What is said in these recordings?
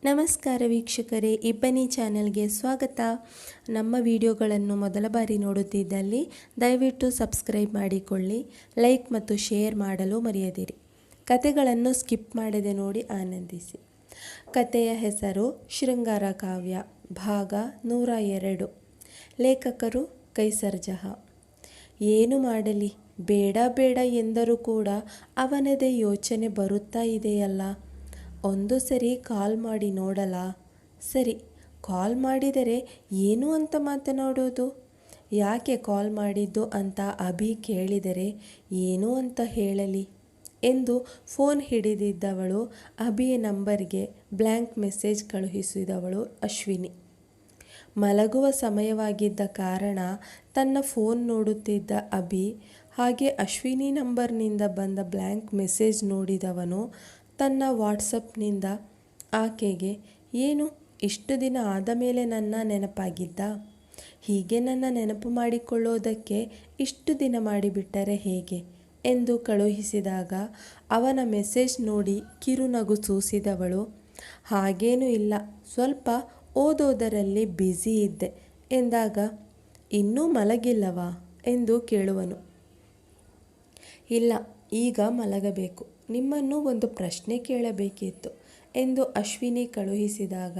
ನಮಸ್ಕಾರ ವೀಕ್ಷಕರೇ, ಇಬ್ಬನಿ ಚಾನೆಲ್ಗೆ ಸ್ವಾಗತ. ನಮ್ಮ ವಿಡಿಯೋಗಳನ್ನು ಮೊದಲ ಬಾರಿ ನೋಡುತ್ತಿದ್ದಲ್ಲಿ ದಯವಿಟ್ಟು ಸಬ್ಸ್ಕ್ರೈಬ್ ಮಾಡಿಕೊಳ್ಳಿ, ಲೈಕ್ ಮತ್ತು ಶೇರ್ ಮಾಡಲು ಮರೆಯದಿರಿ. ಕತೆಗಳನ್ನು ಸ್ಕಿಪ್ ಮಾಡದೆ ನೋಡಿ ಆನಂದಿಸಿ. ಕತೆಯ ಹೆಸರು ಶೃಂಗಾರ ಕಾವ್ಯ, ಭಾಗ 102. ಲೇಖಕರು ಕೈಸರ್ ಜಹಾ. ಏನು ಮಾಡಲಿ, ಬೇಡ ಬೇಡ ಎಂದರೂ ಕೂಡ ಅವನದೇ ಯೋಚನೆ ಬರುತ್ತಾ ಇದೆಯಲ್ಲ. ಒಂದು ಸರಿ ಕಾಲ್ ಮಾಡಿ ನೋಡಲಾ? ಸರಿ, ಕಾಲ್ ಮಾಡಿದರೆ ಏನು ಅಂತ ಮಾತನಾಡೋದು? ಯಾಕೆ ಕಾಲ್ ಮಾಡಿದ್ದು ಅಂತ ಅಭಿ ಕೇಳಿದರೆ ಏನು ಅಂತ ಹೇಳಲಿ ಎಂದು ಫೋನ್ ಹಿಡಿದಿದ್ದವಳು ಅಭಿಯ ನಂಬರ್ಗೆ ಬ್ಲ್ಯಾಂಕ್ ಮೆಸೇಜ್ ಕಳುಹಿಸಿದವಳು ಅಶ್ವಿನಿ. ಮಲಗುವ ಸಮಯವಾಗಿದ್ದ ಕಾರಣ ತನ್ನ ಫೋನ್ ನೋಡುತ್ತಿದ್ದ ಅಭಿ ಹಾಗೆ ಅಶ್ವಿನಿ ನಂಬರ್ನಿಂದ ಬಂದ ಬ್ಲ್ಯಾಂಕ್ ಮೆಸೇಜ್ ನೋಡಿದವನು ತನ್ನ ವಾಟ್ಸಪ್ನಿಂದ ಆಕೆಗೆ, ಏನು ಇಷ್ಟು ದಿನ ಆದ ಮೇಲೆ ನನ್ನ ನೆನಪಾಗಿದ್ದ? ಹೀಗೆ ನನ್ನ ನೆನಪು ಮಾಡಿಕೊಳ್ಳೋದಕ್ಕೆ ಇಷ್ಟು ದಿನ ಮಾಡಿಬಿಟ್ಟರೆ ಹೇಗೆ ಎಂದು ಕಳುಹಿಸಿದಾಗ ಅವನ ಮೆಸೇಜ್ ನೋಡಿ ಕಿರುನಗು ಸೂಸಿದವಳು, ಹಾಗೇನೂ ಇಲ್ಲ, ಸ್ವಲ್ಪ ಓದೋದರಲ್ಲಿ ಬ್ಯುಸಿ ಇದ್ದೆ ಎಂದಾಗ, ಇನ್ನೂ ಮಲಗಿಲ್ಲವಾ ಎಂದು ಕೇಳುವನು. ಇಲ್ಲ, ಈಗ ಮಲಗಬೇಕು, ನಿಮ್ಮನ್ನು ಒಂದು ಪ್ರಶ್ನೆ ಕೇಳಬೇಕಿತ್ತು ಎಂದು ಅಶ್ವಿನಿ ಕಳುಹಿಸಿದಾಗ,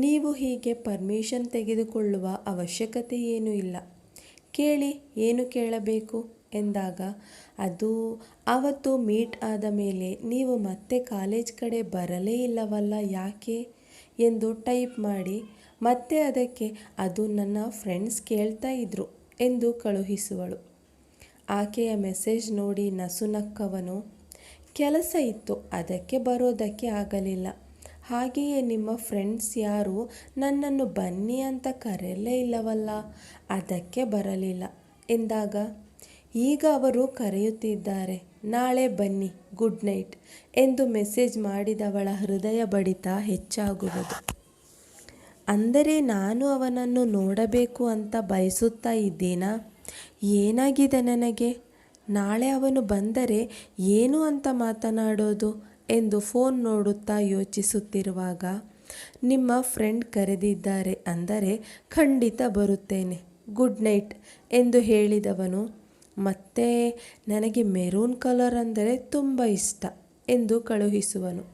ನೀವು ಹೀಗೆ ಪರ್ಮಿಷನ್ ತೆಗೆದುಕೊಳ್ಳುವ ಅವಶ್ಯಕತೆ ಏನೂ ಇಲ್ಲ, ಕೇಳಿ, ಏನು ಕೇಳಬೇಕು ಎಂದಾಗ, ಅದು ಆವತ್ತು ಮೀಟ್ ಆದ ಮೇಲೆ ನೀವು ಮತ್ತೆ ಕಾಲೇಜ್ ಕಡೆ ಬರಲೇ ಇಲ್ಲವಲ್ಲ, ಯಾಕೆ ಎಂದು ಟೈಪ್ ಮಾಡಿ ಮತ್ತೆ ಅದಕ್ಕೆ ಅದು ನನ್ನ ಫ್ರೆಂಡ್ಸ್ ಕೇಳ್ತಾ ಇದ್ರು ಎಂದು ಕಳುಹಿಸುವಳು. ಆಕೆಯ ಮೆಸೇಜ್ ನೋಡಿ ನಸುನಕ್ಕವನು, ಕೆಲಸ ಇತ್ತು, ಅದಕ್ಕೆ ಬರೋದಕ್ಕೆ ಆಗಲಿಲ್ಲ. ಹಾಗೆಯೇ ನಿಮ್ಮ ಫ್ರೆಂಡ್ಸ್ ಯಾರು ನನ್ನನ್ನು ಬನ್ನಿ ಅಂತ ಕರೆಯಲೇ ಇಲ್ಲವಲ್ಲ, ಅದಕ್ಕೆ ಬರಲಿಲ್ಲ ಎಂದಾಗ, ಈಗ ಅವರು ಕರೆಯುತ್ತಿದ್ದಾರೆ, ನಾಳೆ ಬನ್ನಿ, ಗುಡ್ ನೈಟ್ ಎಂದು ಮೆಸೇಜ್ ಮಾಡಿದವಳ ಹೃದಯ ಬಡಿತ ಹೆಚ್ಚಾಗುವುದು. ಅಂದರೆ ನಾನು ಅವನನ್ನು ನೋಡಬೇಕು ಅಂತ ಬಯಸುತ್ತಾ ಇದ್ದೀನಾ? ಏನಾಗಿದೆ ನನಗೆ? ನಾಳೆ ಅವನು ಬಂದರೆ ಏನು ಅಂತ ಮಾತನಾಡೋದು ಎಂದು ಫೋನ್ ನೋಡುತ್ತಾ ಯೋಚಿಸುತ್ತಿರುವಾಗ, ನಿಮ್ಮ ಫ್ರೆಂಡ್ ಕರೆದಿದ್ದಾರೆ ಅಂದರೆ ಖಂಡಿತ ಬರುತ್ತೇನೆ, ಗುಡ್ ನೈಟ್ ಎಂದು ಹೇಳಿದವನು ಮತ್ತೆ ನನಗೆ ಮೆರೂನ್ ಕಲರ್ ಅಂದರೆ ತುಂಬ ಇಷ್ಟ ಎಂದು ಕಳುಹಿಸುವನು.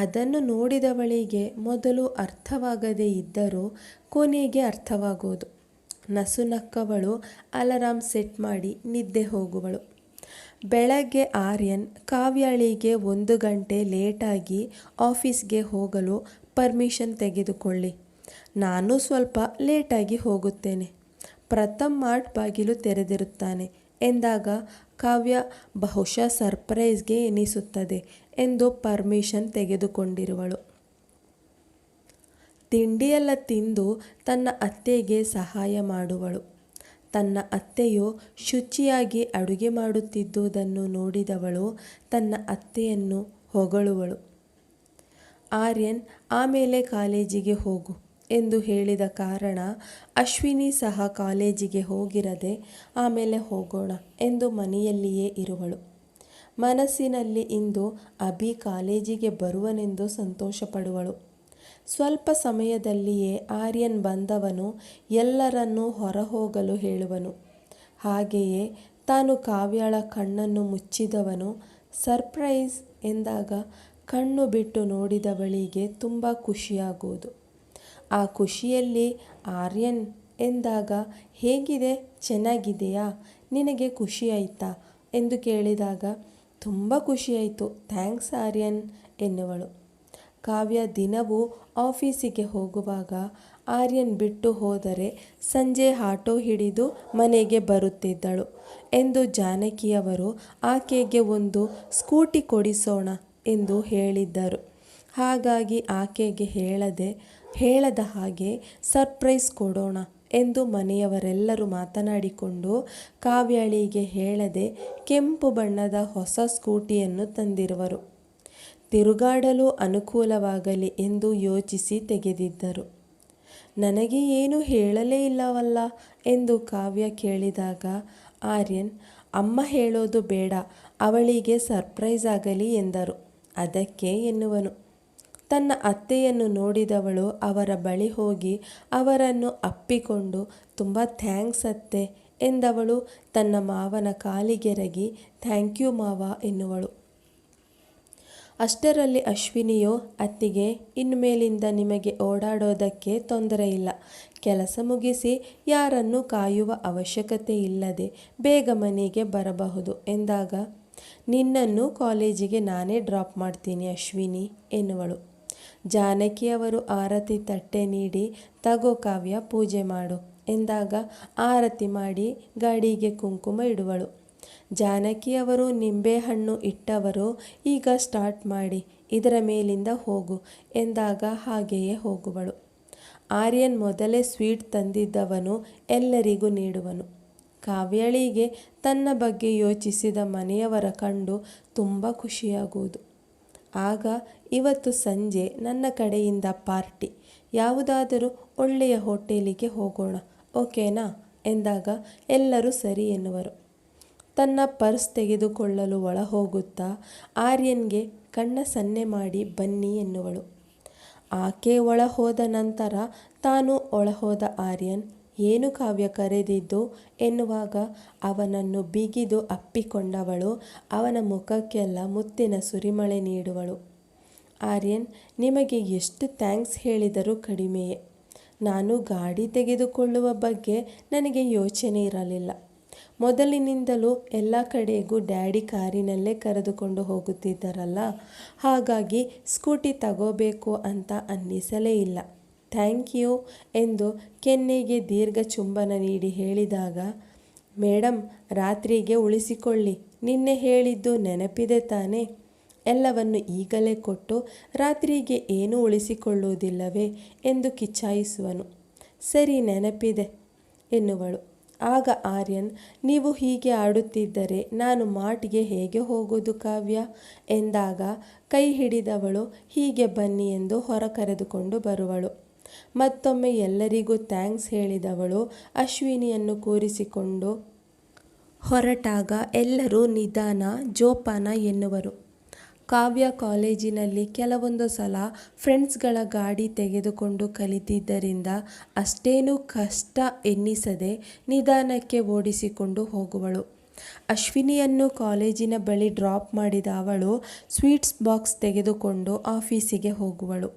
ಅದನ್ನು ನೋಡಿದವಳಿಗೆ ಮೊದಲು ಅರ್ಥವಾಗದೇ ಇದ್ದರೂ ಕೊನೆಗೆ ಅರ್ಥವಾಗೋದು. ನಸುನಕ್ಕವಳು ಅಲಾರಾಮ್ ಸೆಟ್ ಮಾಡಿ ನಿದ್ದೆ ಹೋಗುವಳು. ಬೆಳಗ್ಗೆ ಆರ್ಯನ್ ಕಾವ್ಯಾಳಿಗೆ 1 ಗಂಟೆ ಲೇಟಾಗಿ ಆಫೀಸ್ಗೆ ಹೋಗಲು ಪರ್ಮಿಷನ್ ತೆಗೆದುಕೊಳ್ಳಿ, ನಾನು ಸ್ವಲ್ಪ ಲೇಟಾಗಿ ಹೋಗುತ್ತೇನೆ, ಪ್ರಥಮ್ ಮಾರ್ಟ್ ಬಾಗಿಲು ತೆರೆದಿರುತ್ತಾನೆ ಎಂದಾಗ ಕಾವ್ಯ ಬಹುಶಃ ಸರ್ಪ್ರೈಸ್ಗೆ ಎನಿಸುತ್ತದೆ ಎಂದು ಪರ್ಮಿಷನ್ ತೆಗೆದುಕೊಂಡಿರುವಳು. ತಿಂಡಿಯೆಲ್ಲ ತಿಂದು ತನ್ನ ಅತ್ತೆಗೆ ಸಹಾಯ ಮಾಡುವಳು. ತನ್ನ ಅತ್ತೆಯು ಶುಚಿಯಾಗಿ ಅಡುಗೆ ಮಾಡುತ್ತಿದ್ದುದನ್ನು ನೋಡಿದವಳು ತನ್ನ ಅತ್ತೆಯನ್ನು ಹೊಗಳುವಳು. ಆರ್ಯನ್ ಆಮೇಲೆ ಕಾಲೇಜಿಗೆ ಹೋಗು ಎಂದು ಹೇಳಿದ ಕಾರಣ ಅಶ್ವಿನಿ ಸಹ ಕಾಲೇಜಿಗೆ ಹೋಗಿರದೆ ಆಮೇಲೆ ಹೋಗೋಣ ಎಂದು ಮನೆಯಲ್ಲಿಯೇ ಇರುವಳು. ಮನಸ್ಸಿನಲ್ಲಿ ಇಂದು ಅಭಿ ಕಾಲೇಜಿಗೆ ಬರುವನೆಂದು ಸಂತೋಷಪಡುವಳು. ಸ್ವಲ್ಪ ಸಮಯದಲ್ಲಿಯೇ ಆರ್ಯನ್ ಬಂದವನು ಎಲ್ಲರನ್ನೂ ಹೊರಹೋಗಲು ಹೇಳುವನು. ಹಾಗೆಯೇ ತಾನು ಕಾವ್ಯಾಳ ಕಣ್ಣನ್ನು ಮುಚ್ಚಿದವನು ಸರ್ಪ್ರೈಸ್ ಎಂದಾಗ ಕಣ್ಣು ಬಿಟ್ಟು ನೋಡಿದವಳಿಗೆ ತುಂಬ ಖುಷಿಯಾಗುವುದು. ಆ ಖುಷಿಯಲ್ಲಿ ಆರ್ಯನ್ ಎಂದಾಗ, ಹೇಗಿದೆ, ಚೆನ್ನಾಗಿದೆಯಾ, ನಿನಗೆ ಖುಷಿಯಾಯಿತಾ ಎಂದು ಕೇಳಿದಾಗ, ತುಂಬ ಖುಷಿಯಾಯಿತು, ಥ್ಯಾಂಕ್ಸ್ ಆರ್ಯನ್ ಎನ್ನುವಳು. ಕಾವ್ಯ ದಿನವೂ ಆಫೀಸಿಗೆ ಹೋಗುವಾಗ ಆರ್ಯನ್ ಬಿಟ್ಟು ಹೋದರೆ ಸಂಜೆ ಆಟೋ ಹಿಡಿದು ಮನೆಗೆ ಬರುತ್ತಿದ್ದಳು ಎಂದು ಜಾನಕಿಯವರು ಆಕೆಗೆ ಒಂದು ಸ್ಕೂಟಿ ಕೊಡಿಸೋಣ ಎಂದು ಹೇಳಿದ್ದರು. ಹಾಗಾಗಿ ಆಕೆಗೆ ಹೇಳದ ಹಾಗೆ ಸರ್ಪ್ರೈಸ್ ಕೊಡೋಣ ಎಂದು ಮನೆಯವರೆಲ್ಲರೂ ಮಾತನಾಡಿಕೊಂಡು ಕಾವ್ಯಾಳಿಗೆ ಹೇಳದೆ ಕೆಂಪು ಬಣ್ಣದ ಹೊಸ ಸ್ಕೂಟಿಯನ್ನು ತಂದಿರುವರು. ತಿರುಗಾಡಲು ಅನುಕೂಲವಾಗಲಿ ಎಂದು ಯೋಚಿಸಿ ತೆಗೆದಿದ್ದರು. ನನಗೆ ಏನು ಹೇಳಲೇ ಇಲ್ಲವಲ್ಲ ಎಂದು ಕಾವ್ಯ ಕೇಳಿದಾಗ ಆರ್ಯನ್, ಅಮ್ಮ ಹೇಳೋದು ಬೇಡ, ಅವಳಿಗೆ ಸರ್ಪ್ರೈಸ್ ಆಗಲಿ ಎಂದರು. ಅದಕ್ಕೆ ಎನ್ನುವನು, ತನ್ನ ಅತ್ತೆಯನ್ನು ನೋಡಿದವಳು ಅವರ ಬಳಿ ಹೋಗಿ ಅವರನ್ನು ಅಪ್ಪಿಕೊಂಡು ತುಂಬ ಥ್ಯಾಂಕ್ಸ್ ಅತ್ತೆ ಎಂದವಳು. ತನ್ನ ಮಾವನ ಕಾಲಿಗೆರಗಿ ಥ್ಯಾಂಕ್ ಯು ಮಾವ ಎನ್ನುವಳು. ಅಷ್ಟರಲ್ಲಿ ಅಶ್ವಿನಿಯು ಅತ್ತಿಗೆ, ಇನ್ಮೇಲಿಂದ ನಿಮಗೆ ಓಡಾಡೋದಕ್ಕೆ ತೊಂದರೆ ಇಲ್ಲ. ಕೆಲಸ ಮುಗಿಸಿ ಯಾರನ್ನು ಕಾಯುವ ಅವಶ್ಯಕತೆ ಇಲ್ಲದೆ ಬೇಗ ಮನೆಗೆ ಬರಬಹುದು ಎಂದಾಗ, ನಿನ್ನನ್ನು ಕಾಲೇಜಿಗೆ ನಾನೇ ಡ್ರಾಪ್ ಮಾಡ್ತೀನಿ ಅಶ್ವಿನಿ ಎನ್ನುವಳು. ಜಾನಕಿಯವರು ಆರತಿ ತಟ್ಟೆ ನೀಡಿ, ತಗೋ ಕಾವ್ಯ ಪೂಜೆ ಮಾಡು ಎಂದಾಗ ಆರತಿ ಮಾಡಿ ಗಾಡಿಗೆ ಕುಂಕುಮ ಇಡುವಳು. ಜಾನಕಿಯವರು ನಿಂಬೆಹಣ್ಣು ಇಟ್ಟವರು, ಈಗ ಸ್ಟಾರ್ಟ್ ಮಾಡಿ, ಇದರ ಮೇಲಿಂದ ಹೋಗು ಎಂದಾಗ ಹಾಗೆಯೇ ಹೋಗುವಳು. ಆರ್ಯನ್ ಮೊದಲೇ ಸ್ವೀಟ್ ತಂದಿದ್ದವನು ಎಲ್ಲರಿಗೂ ನೀಡುವನು. ಕಾವ್ಯಳಿಗೆ ತನ್ನ ಬಗ್ಗೆ ಯೋಚಿಸಿದ ಮನೆಯವರ ಕಂಡು ತುಂಬ ಖುಷಿಯಾಗುವುದು. ಆಗ, ಇವತ್ತು ಸಂಜೆ ನನ್ನ ಕಡೆಯಿಂದ ಪಾರ್ಟಿ, ಯಾವುದಾದರೂ ಒಳ್ಳೆಯ ಹೋಟೆಲಿಗೆ ಹೋಗೋಣ ಓಕೆನಾ ಎಂದಾಗ ಎಲ್ಲರೂ ಸರಿ ಎನ್ನುವರು. ತನ್ನ ಪರ್ಸ್ ತೆಗೆದುಕೊಳ್ಳಲು ಒಳ ಹೋಗುತ್ತಾ ಆರ್ಯನ್ಗೆ ಕಣ್ಣ ಸನ್ನೆ ಮಾಡಿ ಬನ್ನಿ ಎನ್ನುವಳು. ಆಕೆ ಒಳ ಹೋದ ನಂತರ ತಾನು ಒಳಹೋದ ಆರ್ಯನ್, ಏನು ಕಾವ್ಯ ಕರೆದಿದ್ದು ಎನ್ನುವಾಗ ಅವನನ್ನು ಬಿಗಿದು ಅಪ್ಪಿಕೊಂಡವಳು ಅವನ ಮುಖಕ್ಕೆಲ್ಲ ಮುತ್ತಿನ ಸುರಿಮಳೆ ನೀಡುವಳು. ಆರ್ಯನ್, ನಿಮಗೆ ಎಷ್ಟು ಥ್ಯಾಂಕ್ಸ್ ಹೇಳಿದರೂ ಕಡಿಮೆಯೇ. ನಾನು ಗಾಡಿ ತೆಗೆದುಕೊಳ್ಳುವ ಬಗ್ಗೆ ನನಗೆ ಯೋಚನೆ ಇರಲಿಲ್ಲ. ಮೊದಲಿನಿಂದಲೂ ಎಲ್ಲ ಕಡೆಗೂ ಡ್ಯಾಡಿ ಕಾರಿನಲ್ಲೇ ಕರೆದುಕೊಂಡು ಹೋಗುತ್ತಿದ್ದರಲ್ಲ, ಹಾಗಾಗಿ ಸ್ಕೂಟಿ ತಗೋಬೇಕು ಅಂತ ಅನ್ನಿಸಲೇ ಇಲ್ಲ. ಥ್ಯಾಂಕ್ ಯು ಎಂದು ಕೆನ್ನೆಗೆ ದೀರ್ಘ ಚುಂಬನ ನೀಡಿ ಹೇಳಿದಾಗ, ಮೇಡಮ್ ರಾತ್ರಿಗೆ ಉಳಿಸಿಕೊಳ್ಳಿ, ನಿನ್ನೆ ಹೇಳಿದ್ದು ನೆನಪಿದೆ ತಾನೇ? ಎಲ್ಲವನ್ನು ಈಗಲೇ ಕೊಟ್ಟು ರಾತ್ರಿಗೆ ಏನೂ ಉಳಿಸಿಕೊಳ್ಳುವುದಿಲ್ಲವೇ ಎಂದು ಕಿಚಾಯಿಸುವನು. ಸರಿ ನೆನಪಿದೆ ಎನ್ನುವಳು. ಆಗ ಆರ್ಯನ್, ನೀವು ಹೀಗೆ ಆಡುತ್ತಿದ್ದರೆ ನಾನು ಮಾಟ್ಗೆ ಹೇಗೆ ಹೋಗೋದು ಕಾವ್ಯ ಎಂದಾಗ ಕೈ ಹಿಡಿದವಳು ಹೀಗೆ ಬನ್ನಿ ಎಂದು ಹೊರ ಕರೆದುಕೊಂಡು ಬರುವಳು. ಮತ್ತೊಮ್ಮೆ ಎಲ್ಲರಿಗೂ ಥ್ಯಾಂಕ್ಸ್ ಹೇಳಿದವಳು ಅಶ್ವಿನಿಯನ್ನು ಕೂರಿಸಿಕೊಂಡು ಹೊರಟಾಗ ಎಲ್ಲರೂ ನಿಧಾನ ಜೋಪಾನ ಎನ್ನುವರು. ಕಾವ್ಯ ಕಾಲೇಜಿನಲ್ಲಿ ಕೆಲವೊಂದು ಸಲ ಫ್ರೆಂಡ್ಸ್ಗಳ ಗಾಡಿ ತೆಗೆದುಕೊಂಡು ಕಲಿತಿದ್ದರಿಂದ ಅಷ್ಟೇನೂ ಕಷ್ಟ ಎನ್ನಿಸದೆ ನಿಧಾನಕ್ಕೆ ಓಡಿಸಿಕೊಂಡು ಹೋಗುವಳು. ಅಶ್ವಿನಿಯನ್ನು ಕಾಲೇಜಿನ ಬಳಿ ಡ್ರಾಪ್ ಮಾಡಿದ ಅವಳು ಸ್ವೀಟ್ಸ್ ಬಾಕ್ಸ್ ತೆಗೆದುಕೊಂಡು ಆಫೀಸಿಗೆ ಹೋಗುವಳು.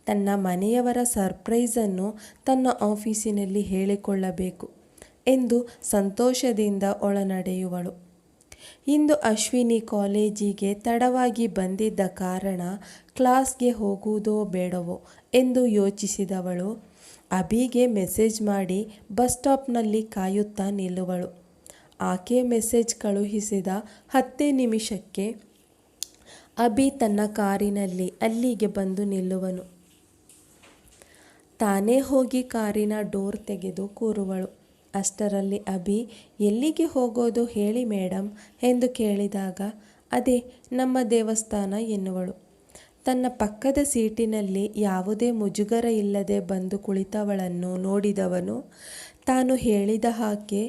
ತನ್ನ ಮನೆಯವರ ಸರ್ಪ್ರೈಸನ್ನು ತನ್ನ ಆಫೀಸಿನಲ್ಲಿ ಹೇಳಿಕೊಳ್ಳಬೇಕು ಎಂದು ಸಂತೋಷದಿಂದ ಒಳನಡೆಯುವಳು. ಇಂದು ಅಶ್ವಿನಿ ಕಾಲೇಜಿಗೆ ತಡವಾಗಿ ಬಂದಿದ್ದ ಕಾರಣ ಕ್ಲಾಸ್ಗೆ ಹೋಗುವುದೋ ಬೇಡವೋ ಎಂದು ಯೋಚಿಸಿದವಳು ಅಭಿಗೆ ಮೆಸೇಜ್ ಮಾಡಿ ಬಸ್ ಸ್ಟಾಪ್ನಲ್ಲಿ ಕಾಯುತ್ತಾ ನಿಲ್ಲುವಳು. ಆಕೆ ಮೆಸೇಜ್ ಕಳುಹಿಸಿದ 10 ನಿಮಿಷಕ್ಕೆ ಅಭಿ ತನ್ನ ಕಾರಿನಲ್ಲಿ ಅಲ್ಲಿಗೆ ಬಂದು ನಿಲ್ಲುವನು. ತಾನೇ ಹೋಗಿ ಕಾರಿನ ಡೋರ್ ತೆಗೆದು ಕೂರುವಳು. ಅಷ್ಟರಲ್ಲಿ ಅಭಿ, ಎಲ್ಲಿಗೆ ಹೋಗೋದು ಹೇಳಿ ಮೇಡಮ್ ಎಂದು ಕೇಳಿದಾಗ, ಅದೇ ನಮ್ಮ ದೇವಸ್ಥಾನ ಎನ್ನುವಳು. ತನ್ನ ಪಕ್ಕದ ಸೀಟಿನಲ್ಲಿ ಯಾವುದೇ ಮುಜುಗರ ಇಲ್ಲದೆ ಬಂದು ಕುಳಿತವಳನ್ನು ನೋಡಿದವನು ತಾನು ಹೇಳಿದ ಹಾಗೆ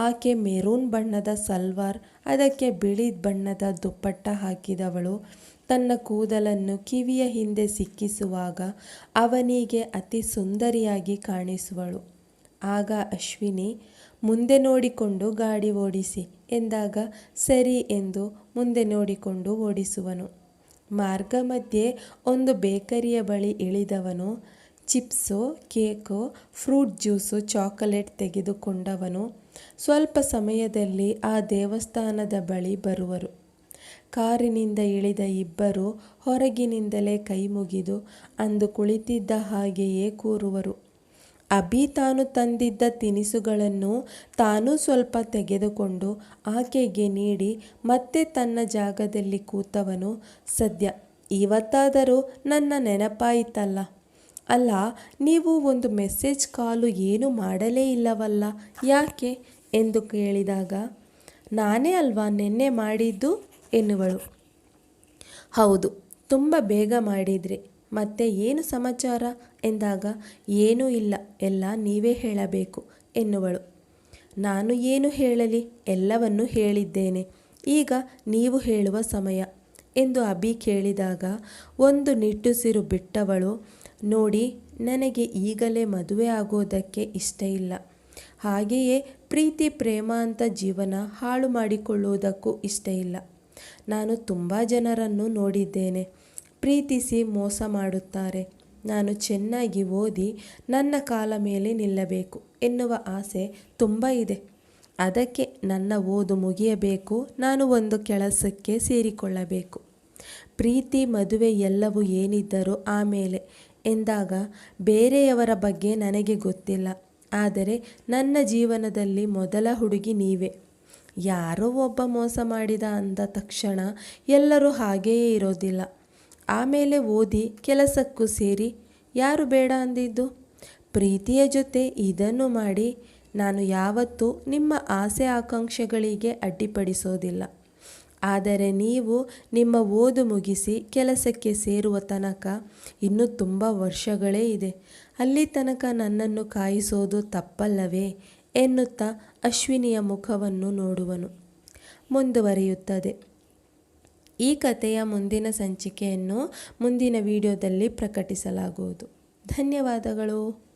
ಆಕೆ ಮೆರೂನ್ ಬಣ್ಣದ ಸಲ್ವಾರ್, ಅದಕ್ಕೆ ಬಿಳಿ ಬಣ್ಣದ ದುಪ್ಪಟ್ಟ ಹಾಕಿದವಳು ತನ್ನ ಕೂದಲನ್ನು ಕಿವಿಯ ಹಿಂದೆ ಸಿಕ್ಕಿಸುವಾಗ ಅವನಿಗೆ ಅತಿ ಸುಂದರಿಯಾಗಿ ಕಾಣಿಸುವಳು. ಆಗ ಅಶ್ವಿನಿ, ಮುಂದೆ ನೋಡಿಕೊಂಡು ಗಾಡಿ ಓಡಿಸಿ ಎಂದಾಗ ಸರಿ ಎಂದು ಮುಂದೆ ನೋಡಿಕೊಂಡು ಓಡಿಸುವನು. ಮಾರ್ಗ ಮಧ್ಯೆ ಒಂದು ಬೇಕರಿಯ ಬಳಿ ಇಳಿದವನು chips, cake, fruit juice, chocolate ತೆಗೆದುಕೊಂಡವನು ಸ್ವಲ್ಪ ಸಮಯದಲ್ಲಿ ಆ ದೇವಸ್ಥಾನದ ಬಳಿ ಬರುವರು. ಕಾರಿನಿಂದ ಇಳಿದ ಇಬ್ಬರು ಹೊರಗಿನಿಂದಲೇ ಕೈ ಮುಗಿದು ಅಂದು ಕುಳಿತಿದ್ದ ಹಾಗೆಯೇ ಕೂರುವರು. ಅಭಿ ತಾನು ತಂದಿದ್ದ ತಿನಿಸುಗಳನ್ನು ತಾನೂ ಸ್ವಲ್ಪ ತೆಗೆದುಕೊಂಡು ಆಕೆಗೆ ನೀಡಿ ಮತ್ತೆ ತನ್ನ ಜಾಗದಲ್ಲಿ ಕೂತವನು, ಸದ್ಯ ಇವತ್ತಾದರೂ ನನ್ನ ನೆನಪಾಯಿತಲ್ಲ. ಅಲ್ಲ, ನೀವು ಒಂದು ಮೆಸೇಜ್ ಕಾಲು ಏನೂ ಮಾಡಲೇ ಇಲ್ಲವಲ್ಲ, ಯಾಕೆ ಎಂದು ಕೇಳಿದಾಗ, ನಾನೇ ಅಲ್ವಾ ನೆನ್ನೆ ಮಾಡಿದ್ದು ಎನ್ನುವಳು. ಹೌದು, ತುಂಬ ಬೇಗ ಮಾಡಿದ್ರಿ, ಮತ್ತೆ ಏನು ಸಮಾಚಾರ ಎಂದಾಗ, ಏನೂ ಇಲ್ಲ, ಎಲ್ಲ ನೀವೇ ಹೇಳಬೇಕು ಎನ್ನುವಳು. ನಾನು ಏನು ಹೇಳಲಿ, ಎಲ್ಲವನ್ನೂ ಹೇಳಿದ್ದೇನೆ, ಈಗ ನೀವು ಹೇಳುವ ಸಮಯ. ಎಂದು ಅಭಿ ಕೇಳಿದಾಗ ಒಂದು ನಿಟ್ಟುಸಿರು ಬಿಟ್ಟವಳು, ನೋಡಿ, ನನಗೆ ಈಗಲೇ ಮದುವೆ ಆಗೋದಕ್ಕೆ ಇಷ್ಟ ಇಲ್ಲ. ಹಾಗೆಯೇ ಪ್ರೀತಿ ಪ್ರೇಮ ಅಂತ ಜೀವನ ಹಾಳು ಮಾಡಿಕೊಳ್ಳುವುದಕ್ಕೂ ಇಷ್ಟ ಇಲ್ಲ. ನಾನು ತುಂಬ ಜನರನ್ನು ನೋಡಿದ್ದೇನೆ. ಪ್ರೀತಿಸಿ ಮೋಸ ಮಾಡುತ್ತಾರೆ. ನಾನು ಚೆನ್ನಾಗಿ ಓದಿ ನನ್ನ ಕಾಲ ಮೇಲೆ ನಿಲ್ಲಬೇಕು ಎನ್ನುವ ಆಸೆ ತುಂಬ ಇದೆ. ಅದಕ್ಕೆ ನನ್ನ ಓದು ಮುಗಿಯಬೇಕು, ನಾನು ಒಂದು ಕೆಲಸಕ್ಕೆ ಸೇರಿಕೊಳ್ಳಬೇಕು. ಪ್ರೀತಿ ಮದುವೆ ಎಲ್ಲವೂ ಏನಿದ್ದರೂ ಆಮೇಲೆ ಎಂದಾಗ ಬೇರೆಯವರ ಬಗ್ಗೆ ನನಗೆ ಗೊತ್ತಿಲ್ಲ. ಆದರೆ ನನ್ನ ಜೀವನದಲ್ಲಿ ಮೊದಲ ಹುಡುಗಿ ನೀವೇ. ಯಾರೋ ಒಬ್ಬ ಮೋಸ ಮಾಡಿದ ಅಂದ ತಕ್ಷಣ ಎಲ್ಲರೂ ಹಾಗೆಯೇ ಇರೋದಿಲ್ಲ. ಆಮೇಲೆ ಓದಿ ಕೆಲಸಕ್ಕೂ ಸೇರಿ ಯಾರು ಬೇಡ ಅಂದಿದ್ದು? ಪ್ರೀತಿಯ ಜೊತೆ ಇದನ್ನು ಮಾಡಿ. ನಾನು ಯಾವತ್ತೂ ನಿಮ್ಮ ಆಸೆ ಆಕಾಂಕ್ಷೆಗಳಿಗೆ ಅಡ್ಡಿಪಡಿಸೋದಿಲ್ಲ. ಆದರೆ ನೀವು ನಿಮ್ಮ ಓದು ಮುಗಿಸಿ ಕೆಲಸಕ್ಕೆ ಸೇರುವ ತನಕ ಇನ್ನೂ ತುಂಬ ವರ್ಷಗಳೇ ಇದೆ. ಅಲ್ಲಿ ತನಕ ನನ್ನನ್ನು ಕಾಯಿಸೋದು ತಪ್ಪಲ್ಲವೇ ಎನ್ನುತ್ತಾ ಅಶ್ವಿನಿಯ ಮುಖವನ್ನು ನೋಡುವನು. ಮುಂದುವರಿಯುತ್ತದೆ. ಈ ಕಥೆಯ ಮುಂದಿನ ಸಂಚಿಕೆಯನ್ನು ಮುಂದಿನ ವಿಡಿಯೋದಲ್ಲಿ ಪ್ರಕಟಿಸಲಾಗುವುದು. ಧನ್ಯವಾದಗಳು.